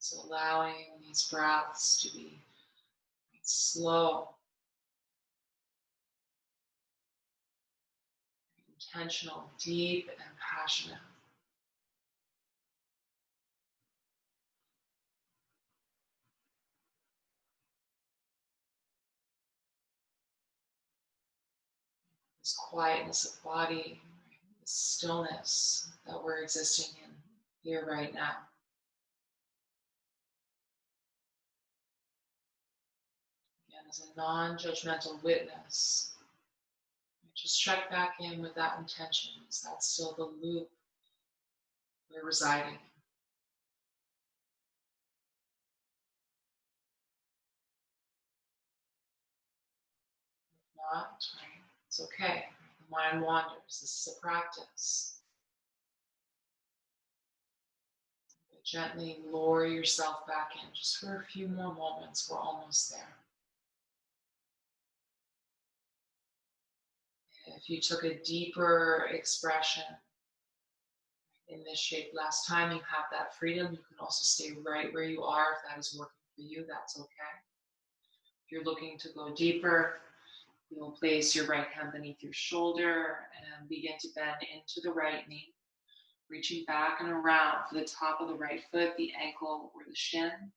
So allowing these breaths to be slow, intentional, deep, and passionate. This quietness of body, this stillness that we're existing in here right now. Again, as a non-judgmental witness, just check back in with that intention. Is that still the loop we're residing in? If not, right, it's okay. The mind wanders. This is a practice. But gently lower yourself back in just for a few more moments. We're almost there. If you took a deeper expression in this shape last time, you have that freedom. You can also stay right where you are if that is working for you. That's okay. If you're looking to go deeper, you'll place your right hand beneath your shoulder and begin to bend into the right knee, reaching back and around for the top of the right foot, the ankle, or the shin.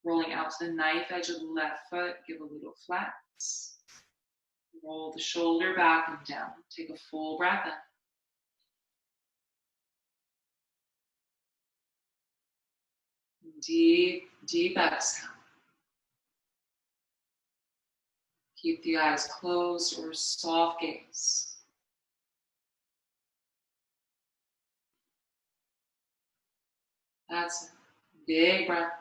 Rolling out to the knife edge of the left foot, give a little flex. Roll the shoulder back and down. Take a full breath in. Deep, deep exhale. Keep the eyes closed or soft gaze. That's it. Big breath.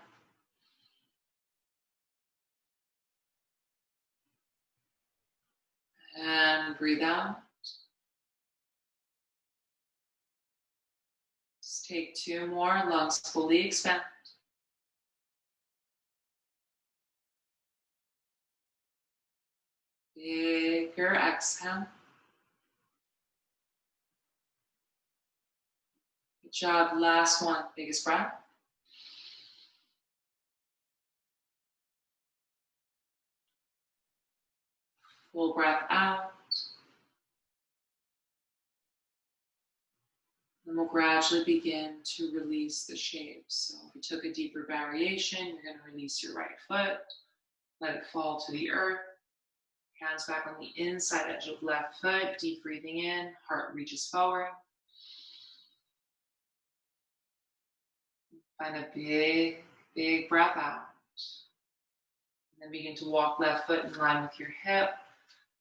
And breathe out. Just take two more. Lungs fully expand. Bigger exhale. Good job. Last one. Biggest breath. Full breath out. And we'll gradually begin to release the shapes. So if you took a deeper variation, you're going to release your right foot. Let it fall to the earth. Hands back on the inside edge of left foot. Deep breathing in. Heart reaches forward. Find a big, big breath out. And then begin to walk left foot in line with your hip.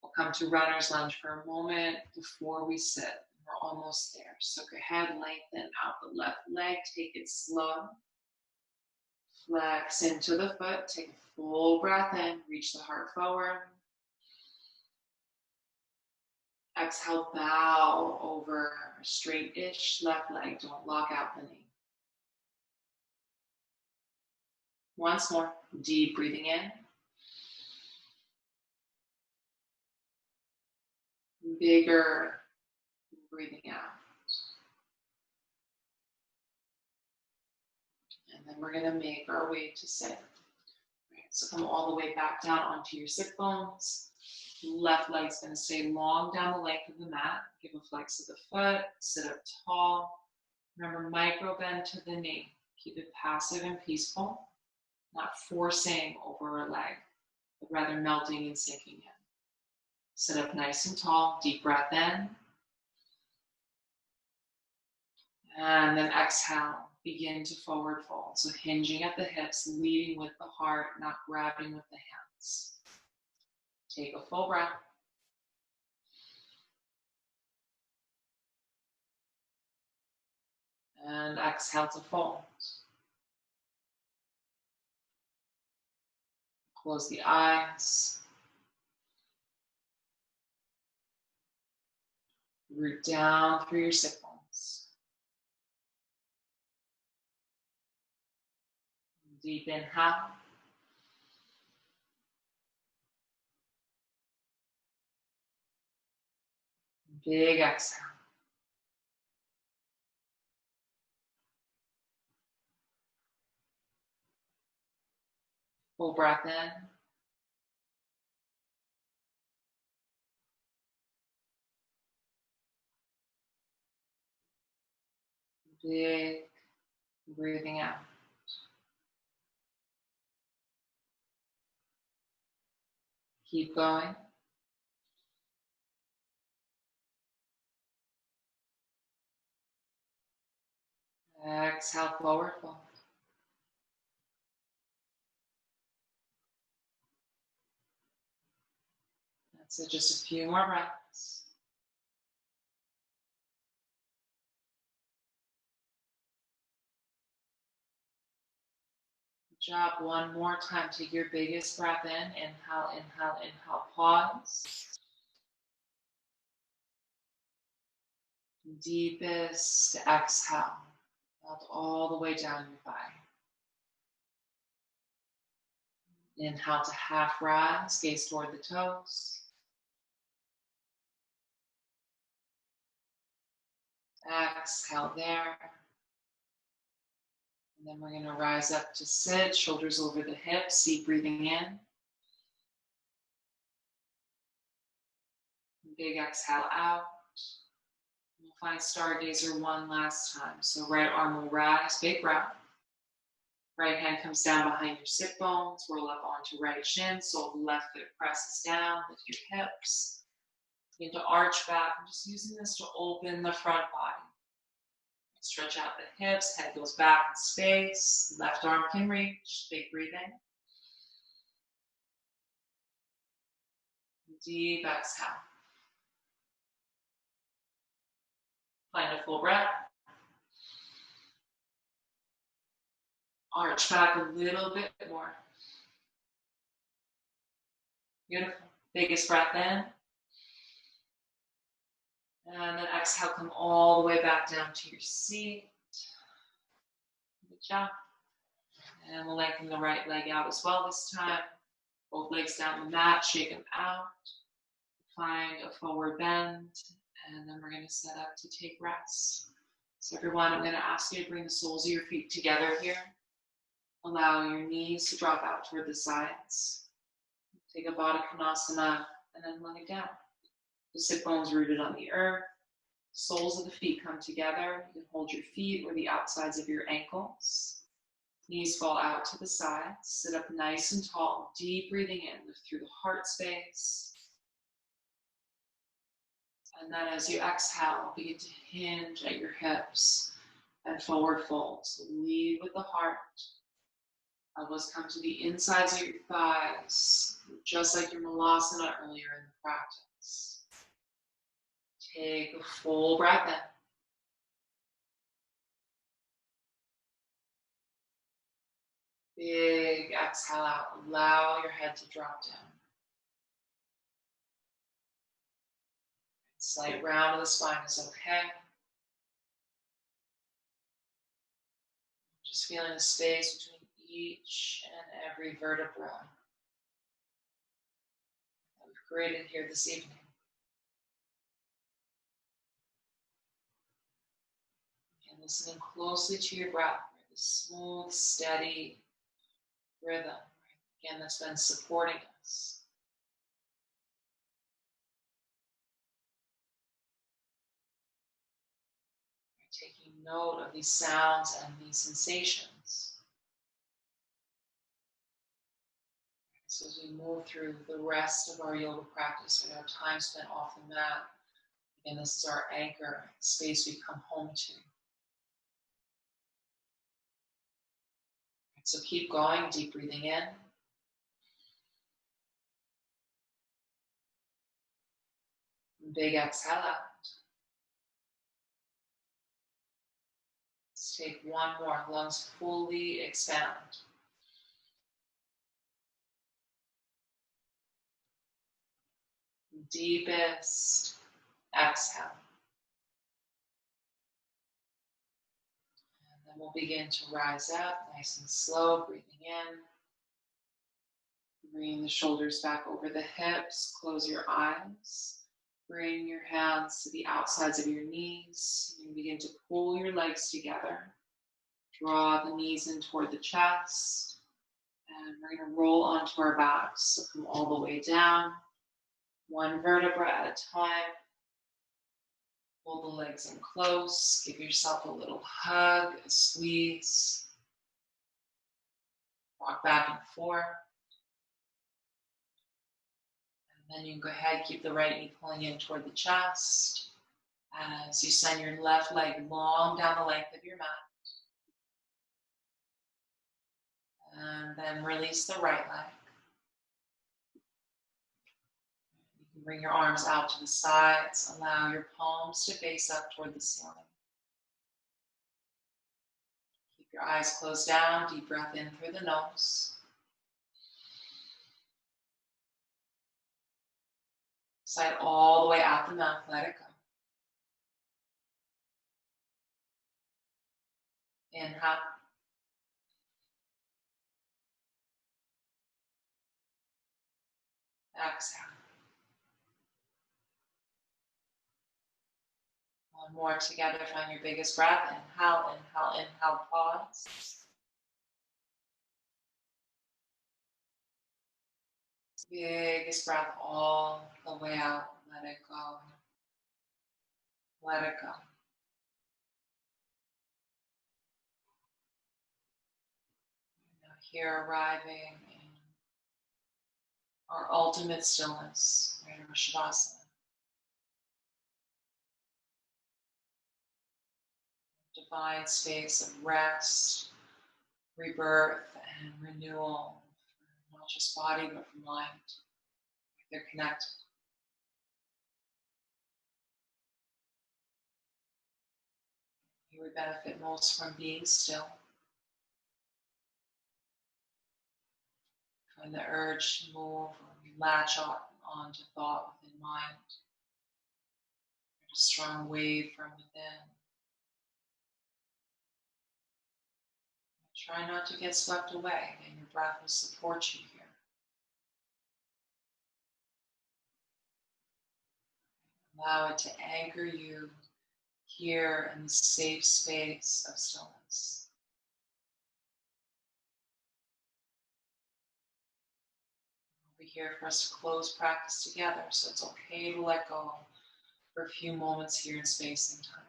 We'll come to runner's lunge for a moment before we sit. We're almost there. So go ahead, lengthen out the left leg. Take it slow. Flex into the foot, take a full breath in, reach the heart forward. Exhale, bow over a straight-ish left leg. Don't lock out the knee. Once more, deep breathing in. Bigger breathing out. And then we're going to make our way to sit. Right, so come all the way back down onto your sit bones. Left leg's going to stay long down the length of the mat. Give a flex of the foot. Sit up tall. Remember, micro bend to the knee. Keep it passive and peaceful. Not forcing over a leg, but rather melting and sinking in. Sit up nice and tall. Deep breath in. And then exhale. Begin to forward fold. So hinging at the hips, leading with the heart, not grabbing with the hands. Take a full breath. And exhale to fold. Close the eyes. Root down through your sit bones. Deep inhale. Big exhale. Full breath in. Big breathing out. Keep going. Exhale, forward fold. That's it, just a few more breaths. Good job. One more time. Take your biggest breath in. Inhale, inhale, inhale. Pause. Deepest exhale. Melt all the way down your thigh. Inhale to half rise, gaze toward the toes. Exhale there. And then we're going to rise up to sit, shoulders over the hips, deep breathing in. Big exhale out. We'll find Stargazer one last time. So right arm will rise, big breath. Right hand comes down behind your sit bones, roll up onto right shin, sole of the left foot presses down with your hips. Begin to arch back. I'm just using this to open the front body. Stretch out the hips, head goes back in space, left arm can reach, big breathing. Deep exhale. Find a full breath. Arch back a little bit more. Beautiful. Biggest breath in. And then exhale, come all the way back down to your seat. Good job. And we'll lengthen the right leg out as well this time. Both legs down the mat, shake them out. Find a forward bend. And then we're going to set up to take rest. So everyone, I'm going to ask you to bring the soles of your feet together here. Allow your knees to drop out toward the sides. Take a Baddha Konasana and then let it down. The sit bones rooted on the earth. Soles of the feet come together. You can hold your feet or the outsides of your ankles. Knees fall out to the sides. Sit up nice and tall. Deep breathing in. Lift through the heart space. And then as you exhale, begin to hinge at your hips and forward fold. So lead with the heart. Elbows come to the insides of your thighs, just like your malasana earlier in the practice. Take a full breath in. Big exhale out. Allow your head to drop down. Slight round of the spine is okay. Just feeling the space between each and every vertebra that we've created here this evening. And listening closely to your breath, the smooth, steady rhythm, again, that's been supporting us. Taking note of these sounds and these sensations. So as we move through the rest of our yoga practice, we have time spent off the mat. Again, this is our anchor, the space we come home to. So keep going, deep breathing in. Big exhale out. Let's take one more. Lungs fully expand. Deepest exhale. And then we'll begin to rise up, nice and slow, breathing in. Bring the shoulders back over the hips. Close your eyes. Bring your hands to the outsides of your knees. You can begin to pull your legs together. Draw the knees in toward the chest. And we're going to roll onto our backs. So come all the way down. One vertebra at a time. Pull the legs in close. Give yourself a little hug, a squeeze. Walk back and forth. And then you can go ahead, keep the right knee pulling in toward the chest. As you send your left leg long down the length of your mat. And then release the right leg. You can bring your arms out to the sides. Allow your palms to face up toward the ceiling. Keep your eyes closed down. Deep breath in through the nose. Sigh all the way out the mouth. Let it go. Inhale. Exhale. One more together. Find your biggest breath. Inhale, inhale, inhale. Pause. Biggest breath all the way out. Let it go. Let it go. Now here arriving in our ultimate stillness, right, our Shavasana. Divine space of rest, rebirth, and renewal for not just body, but for mind. They're connected. Here we benefit most from being still. Find the urge to move, or we latch on to thought within mind. There's a strong wave from within. Try not to get swept away, and your breath will support you here. Allow it to anchor you here in the safe space of stillness. We'll be here for us to close practice together, so it's okay to let go for a few moments here in space and time.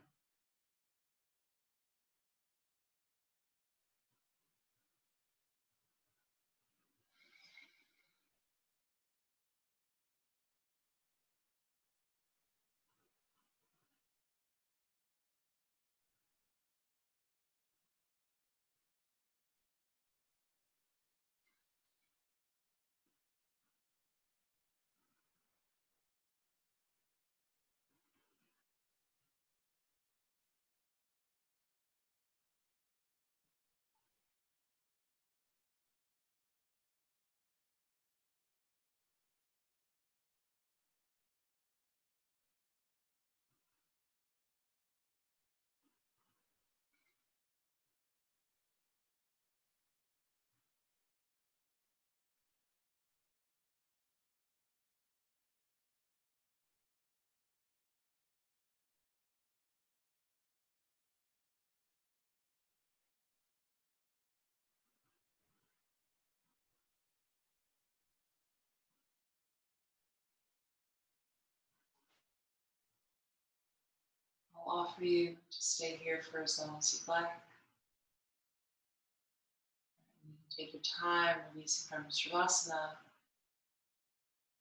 for you to stay here for as long as you'd like. You can take your time releasing from Shavasana,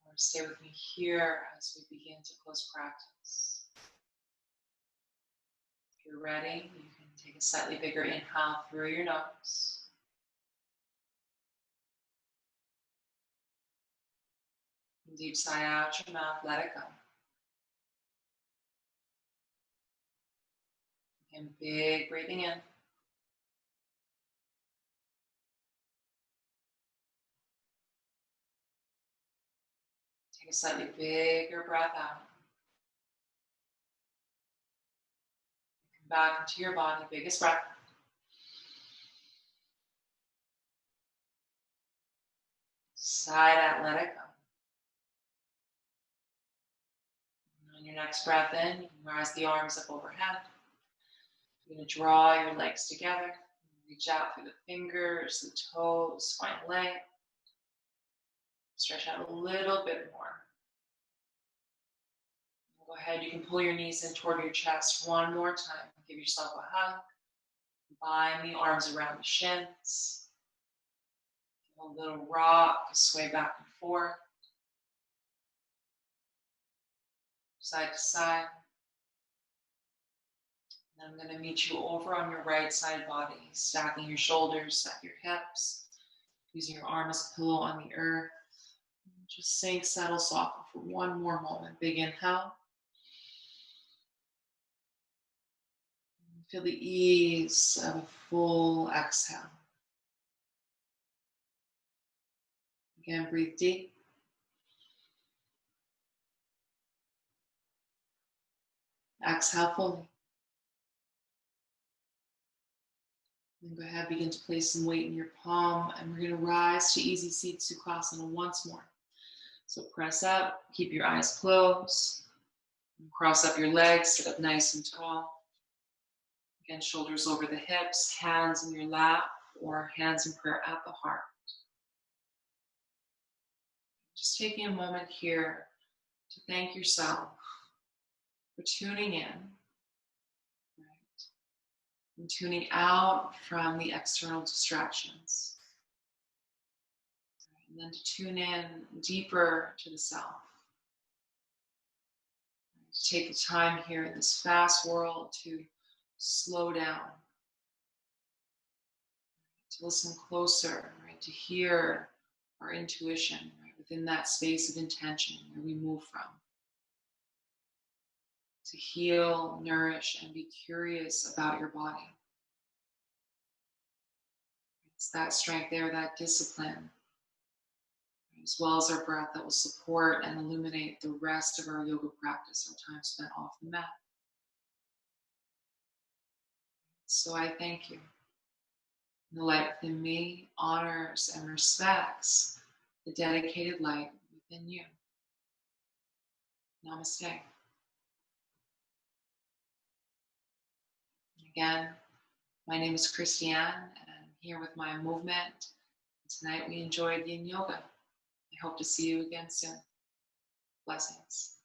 or stay with me here as we begin to close practice. If you're ready, you can take a slightly bigger inhale through your nose. Deep sigh out your mouth, let it go. And big breathing in. Take a slightly bigger breath out. Come back into your body, biggest breath. Sigh it out, let it go. On your next breath in, you can rise the arms up overhead. You're going to draw your legs together. Reach out through the fingers, the toes, find leg. Stretch out a little bit more. Go ahead, you can pull your knees in toward your chest one more time. Give yourself a hug. Bind the arms around the shins. A little rock, sway back and forth. Side to side. And I'm going to meet you over on your right side body, stacking your shoulders, stack your hips, using your arm as a pillow on the earth. Just sink, settle, soften for one more moment. Big inhale. Feel the ease of a full exhale. Again, breathe deep. Exhale fully. Then go ahead, begin to place some weight in your palm, and we're going to rise to easy seat Sukhasana once more. So press up, keep your eyes closed, cross up your legs, sit up nice and tall. Again, shoulders over the hips, hands in your lap, or hands in prayer at the heart. Just taking a moment here to thank yourself for tuning in, right? And tuning out from the external distractions. Right? And then to tune in deeper to the self. Right? To take the time here in this fast world to slow down. To listen closer, right? To hear our intuition, right? Within that space of intention where we move from. To heal, nourish, and be curious about your body. It's that strength there, that discipline, as well as our breath that will support and illuminate the rest of our yoga practice, our time spent off the mat. So I thank you. The light within me honors and respects the dedicated light within you. Namaste. Again, my name is Christianne, and I'm here with my movement. Tonight we enjoyed YIN Yoga. I hope to see you again soon. Blessings.